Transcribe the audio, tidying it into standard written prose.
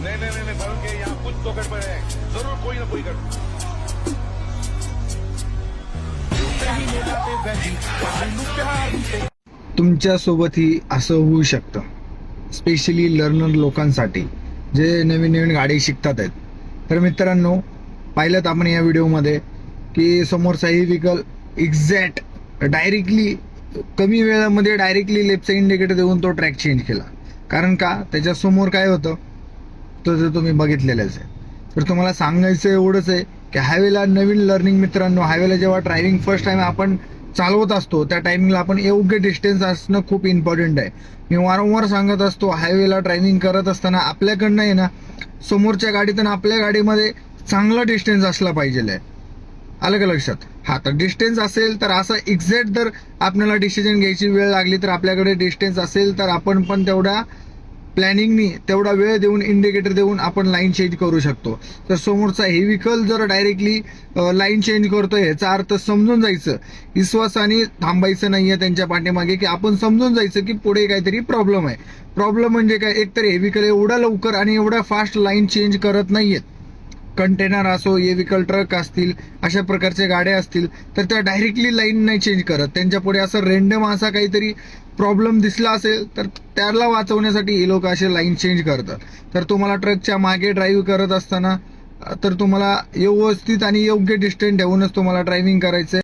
नहीं नहीं नहीं नहीं, बल्कि यहाँ कुछ तो गड़बड़ है, जरूर कोई ना कोई गड़बड़। तुमच्यासोबतही असं होऊ शकतं, स्पेशली लर्नर लोकांसाठी जे नवीन नवीन गाडी शिकतात आहेत. तर मित्रांनो, पाहिलं आपण या व्हिडिओमध्ये की समोरचाही व्हेकल एक्झॅक्ट डायरेक्टली कमी वेळामध्ये डायरेक्टली लेफ्टचा इंडिकेटर देऊन तो ट्रॅक चेंज केला. कारण का, त्याच्यासमोर काय होतं तर तुम्ही बघितलेलंच आहे. तर तुम्हाला सांगायचं एवढंच आहे की हायवेला नवीन लर्निंग मित्रांनो, हायवेला जेव्हा ड्रायव्हिंग फर्स्ट टाइम आपण चालवत असतो त्या टायमिंगला आपण योग्य डिस्टन्स असणं खूप इम्पॉर्टंट आहे. मी वारंवार सांगत असतो, हायवेला ड्रायव्हिंग करत असताना आपल्याकडनं आहे ना, समोरच्या गाडीत आणि आपल्या गाडीमध्ये चांगला डिस्टन्स असला पाहिजे आहे. आलं का लक्षात? हा, तर डिस्टन्स असेल तर असं एक्झॅक्ट जर आपल्याला डिसिजन घ्यायची वेळ लागली तर आपल्याकडे डिस्टन्स असेल तर आपण पण तेवढ्या प्लॅनिंगनी तेवढा वेळ देऊन इंडिकेटर देऊन आपण लाईन चेंज करू शकतो. तर समोरचा हे व्हेकल जर डायरेक्टली लाईन चेंज करतोय याचा अर्थ समजून जायचं, विश्वासाने थांबायचं नाहीये त्यांच्या पाठीमागे, की आपण समजून जायचं की पुढे काहीतरी प्रॉब्लेम आहे. प्रॉब्लेम म्हणजे काय, एकतर हे व्हेकल एवढा लवकर आणि एवढा फास्ट लाईन चेंज करत नाहीयेत. कंटेनर असो, हे व्हेकल ट्रक असतील, अशा प्रकारच्या गाड्या असतील तर त्या डायरेक्टली लाईन नाही चेंज करत. त्यांच्या पुढे असं रेंडम असा काहीतरी प्रॉब्लेम दिसला असेल तर त्याला वाचवण्यासाठी हे लोक असे लाईन चेंज करतात. तर तुम्हाला ट्रकच्या मागे ड्राईव्ह करत असताना तर तुम्हाला व्यवस्थित आणि योग्य डिस्टन्स ठेवूनच तुम्हाला ड्रायव्हिंग करायचंय.